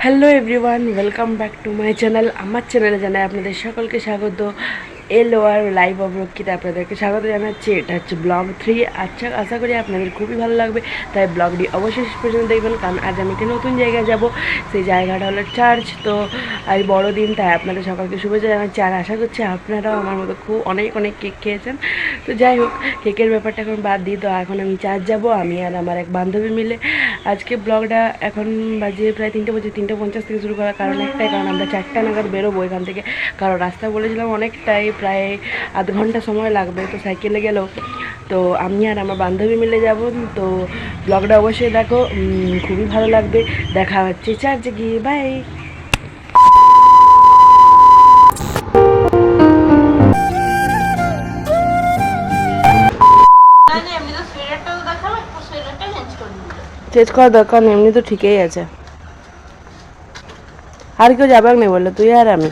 Hello everyone, welcome back to my channel. আমার চ্যানেলে জানাই আপনাদের সকলকে স্বাগত। এলওআর লাইভ অবরক্ষিতে আপনাদেরকে স্বাগত জানাচ্ছি। এটা হচ্ছে ব্লগ 3। আচ্ছা, আশা করি আপনাদের খুবই ভালো লাগবে, তাই ব্লগটি অবশ্যই শেষ পর্যন্ত দেখবেন, কারণ আজ আমি একটি নতুন জায়গায় যাব। সেই জায়গাটা হলো চার্চ। তো আজ বড়দিন, তাই আপনাদের সকলকে শুভেচ্ছা জানাচ্ছি। আর আশা করছি আপনারাও আমার মতো খুব অনেক অনেক কেক খেয়েছেন। তো যাই হোক, কেকের ব্যাপারটা এখন বাদ দিই। তো এখন আমি চার্চ যাব, আমি আর আমার এক বান্ধবী মিলে। আজকে ব্লগটা এখন বাজে প্রায় 3টে বাজে, 3:50 থেকে শুরু করার কারণ একটাই, কারণ আমরা 4টা নাগাদ বেরোবো এখান থেকে। কারণ রাস্তা বলেছিলাম অনেকটাই, প্রায় আধ ঘন্টা সময় লাগবে। তো সাইকেলে গেলেও তো আমি আর আমার বান্ধবী মিলে যাব। তো ব্লগটা অবশ্যই দেখো, খুবই ভালো লাগবে। দেখা হচ্ছে চার্চে গিয়ে, বাই। চেঞ্জ করার দরকার নেই, এমনি তো ঠিকই আছে। আর কেউ যাবে না বললো, তুই আর আমি।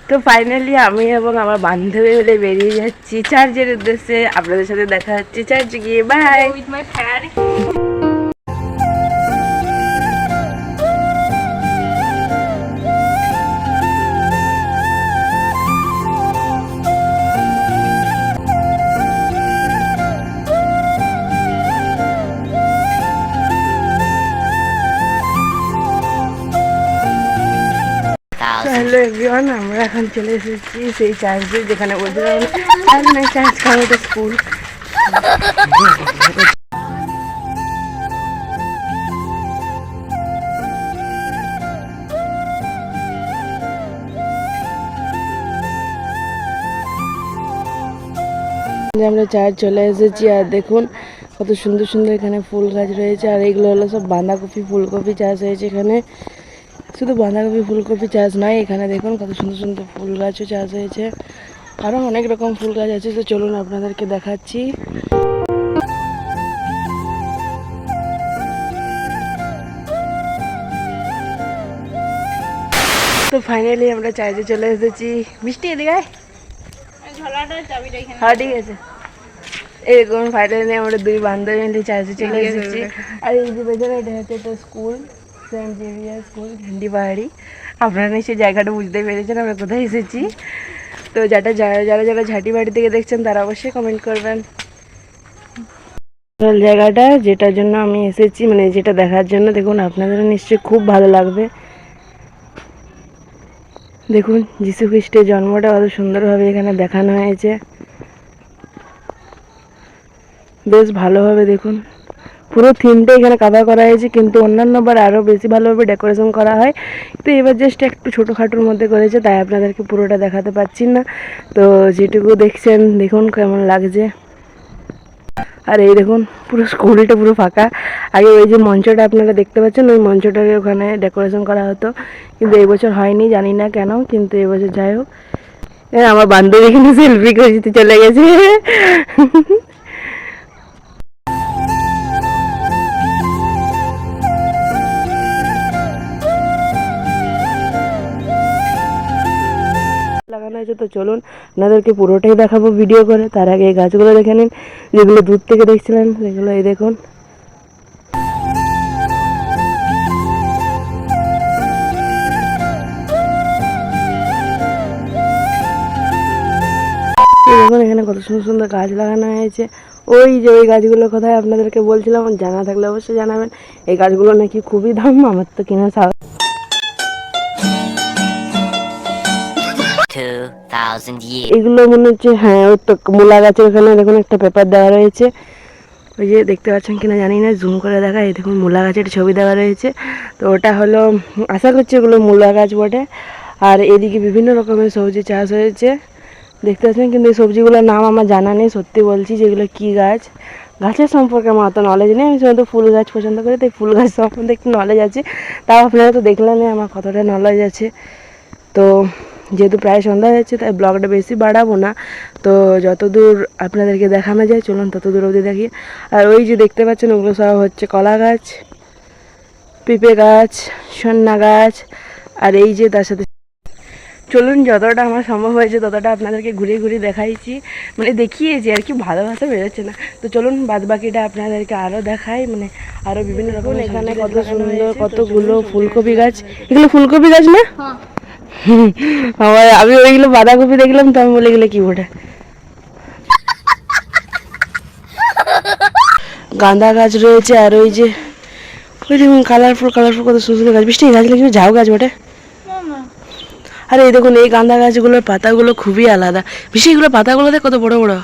তো ফাইনালি আমি এবং আমার বান্ধবী মিলে বেরিয়ে যাচ্ছি চার্চের উদ্দেশ্যে। আপনাদের সাথে দেখা হচ্ছে চার্চে গিয়ে, বাই। হ্যালো এভরিওয়ান, আমরা এখন চলে এসেছি সেই চার্চে, যেখানে বলছিলাম চার্চ কারণ এটা স্কুল। আমরা চার্চ চলে এসেছি, আর দেখুন কত সুন্দর সুন্দর এখানে ফুল গাছ রয়েছে। আর এইগুলো হলো সব বাঁধাকপি ফুলকপি চাষ হয়েছে এখানে। শুধু বাঁধাকপি ফুলকপি চাষ নয়, এখানে দেখুন কত সুন্দর সুন্দর ফুল গাছও চাষ হয়েছে। আরও অনেক রকম ফুল গাছ আছে। তো চলুন আপনাদেরকে দেখাচ্ছি। তো ফাইনালি আমরা চার্চে চলে এসেছি। মিষ্টি এদিকে আয়। হ্যাঁ ঠিক আছে। এই দেখুন ফাইনালি আমরা দুই বান্ধবী মিলে চার্চে চলে এসেছি। আর এই যে পেছনে এটা হচ্ছে একটা স্কুল, সেন্ট জেভিয়ার স্কুল, ভেন্ডি পাহাড়ি। আপনারা নিশ্চয়ই জায়গাটা বুঝতে পেরেছেন আমরা কোথায় এসেছি। তো যারা যারা যারা ঝাঁটি বাড়ি থেকে দেখছেন তারা অবশ্যই কমেন্ট করবেন জায়গাটা, যেটার জন্য আমি এসেছি, মানে যেটা দেখার জন্য। দেখুন আপনাদেরও নিশ্চয়ই খুব ভালো লাগবে। দেখুন যীশু খ্রিস্টের জন্মটা কত সুন্দরভাবে এখানে দেখানো হয়েছে, বেশ ভালোভাবে। দেখুন পুরো থিমটা এখানে কাভার করা হয়েছে, কিন্তু অন্যান্য বার আরও বেশি ভালোভাবে ডেকোরেশন করা হয়। তো এবার জাস্ট একটু ছোটোখাটোর মধ্যে করেছে, তাই আপনাদেরকে পুরোটা দেখাতে পারছি না। তো যেটুকু দেখছেন দেখুন কেমন লাগছে। আর এই দেখুন পুরো স্কুলটা পুরো ফাঁকা। আগে ওই যে মঞ্চটা আপনারা দেখতে পাচ্ছেন, ওই মঞ্চটাকে ওখানে ডেকোরেশন করা হতো, কিন্তু এই বছর হয়নি, জানি না কেন। কিন্তু এবছর যাই হোক, আমার বান্ধবী এখানে সেলফি করতে চলে গেছে। লাগানো হয়েছে। তো চলুন আপনাদেরকে পুরোটাই দেখাবো ভিডিও করে। তার আগে এই গাছগুলো দেখে নিন, যেগুলো দূর থেকে দেখছিলেন সেগুলো এই দেখুন। দেখুন এখানে কত সুন্দর সুন্দর গাছ লাগানো হয়েছে। ওই যে ওই গাছগুলো কোথায় আপনাদেরকে বলছিলাম, জানা থাকলে অবশ্যই জানাবেন। এই গাছগুলো নাকি খুবই দাম, আমার তো কিনা এগুলো মনে হচ্ছে, হ্যাঁ ওই তো মূলা গাছের ওখানে দেখুন একটা পেপার দেওয়া রয়েছে। ওই যে দেখতে পাচ্ছেন কিনা জানি না, জুম করে দেখা, এই দেখুন মূলা গাছের ছবি দেওয়া রয়েছে। তো ওটা হলো, আশা করছি ওগুলো মূলা গাছ বটে। আর এদিকে বিভিন্ন রকমের সবজি চাষ হয়েছে দেখতে পাচ্ছেন, কিন্তু এই সবজিগুলোর নাম আমার জানা নেই, সত্যি বলছি। যেগুলো কী গাছ, গাছের সম্পর্কে আমার অত নলেজ নেই। আমি শুধু ফুল গাছ পছন্দ করি, তাই ফুল গাছ সম্বন্ধে একটু নলেজ আছে। তাও আপনারা তো দেখলেন আমার কতটা নলেজ আছে। তো যেহেতু প্রায় সন্ধ্যা হয়েছে, তাই ব্লগটা বেশি বাড়াবো না। তো যতদূর আপনাদেরকে দেখানো যায় চলুন ততদূর অবধি দেখি। আর ওই যে দেখতে পাচ্ছেন ওগুলো সব হচ্ছে কলা গাছ, পেঁপে গাছ, সন্না গাছ। আর এই যে তার সাথে চলুন, যতটা আমার সম্ভব হয়েছে ততটা আপনাদেরকে ঘুরে ঘুরে দেখাইছি, মানে দেখিয়েছি আর কি, ভালোবাসা বেরোচ্ছে না। তো চলুন বাদ বাকিটা আপনাদেরকে আরও দেখাই, মানে আরও বিভিন্ন রকম। এখানে কত সুন্দর কতগুলো ফুলকপি গাছ, এগুলো ফুলকপি গাছ না? আবার আমি ওইগুলো বাঁধাকপি দেখলাম তো আমি বলে গেলে কি ওটা। গাঁদা গাছ রয়েছে, আর ওই যে ওই দেখুন কালারফুল কালারফুল কত সুন্দর গাছ। বৃষ্টি গাছ লাগছে, ঝাউ গাছ বটে। আরে এই দেখুন এই গাঁদা গাছগুলোর পাতাগুলো খুবই আলাদা, বিশেষ এগুলো পাতাগুলো দেখ কত বড় বড়।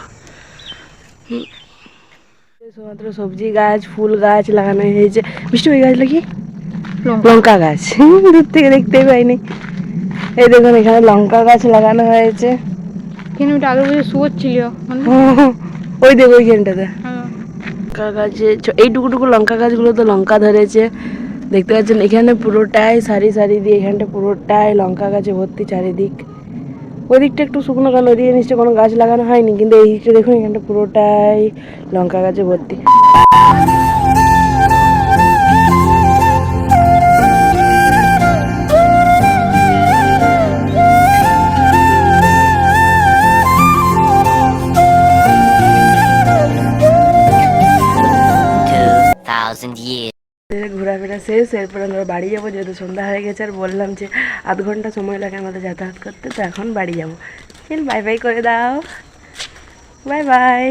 শুধুমাত্র সবজি গাছ ফুল গাছ লাগানো হয়েছে। বৃষ্টি ওই গাছ লাগি লঙ্কা গাছ, দূর থেকে দেখতেই পাইনি। এই দেখুন এখানে লঙ্কা গাছ লাগানো হয়েছে। কিন্তু ওটা আগে বুঝে শুয়োর ছিল। ওই দেখো ওইখানটাতে লঙ্কা গাছে এইটুকুটুকু লঙ্কা গাছগুলো তো লঙ্কা ধরেছে, দেখতে পাচ্ছেন। এখানে পুরোটাই সারি সারি দিয়ে, এখানটা পুরোটাই লঙ্কা গাছে ভর্তি চারিদিক। ওই দিকটা একটু শুকনো, কারণ ওইদিকে নিশ্চয় কোনো গাছ লাগানো হয়নি, কিন্তু এই দিকটা দেখুন এখানটা পুরোটাই লঙ্কা গাছে ভর্তি। ঘোরাফেরা শেষ, এরপর আমরা বাড়ি যাবো, যেহেতু সন্ধ্যা হয়ে গেছে। আর বললাম যে আধ ঘন্টা সময় লাগে আমাদের যাতায়াত করতে, তো এখন বাড়ি যাবো। বাই বাই করে দাও, বাই বাই।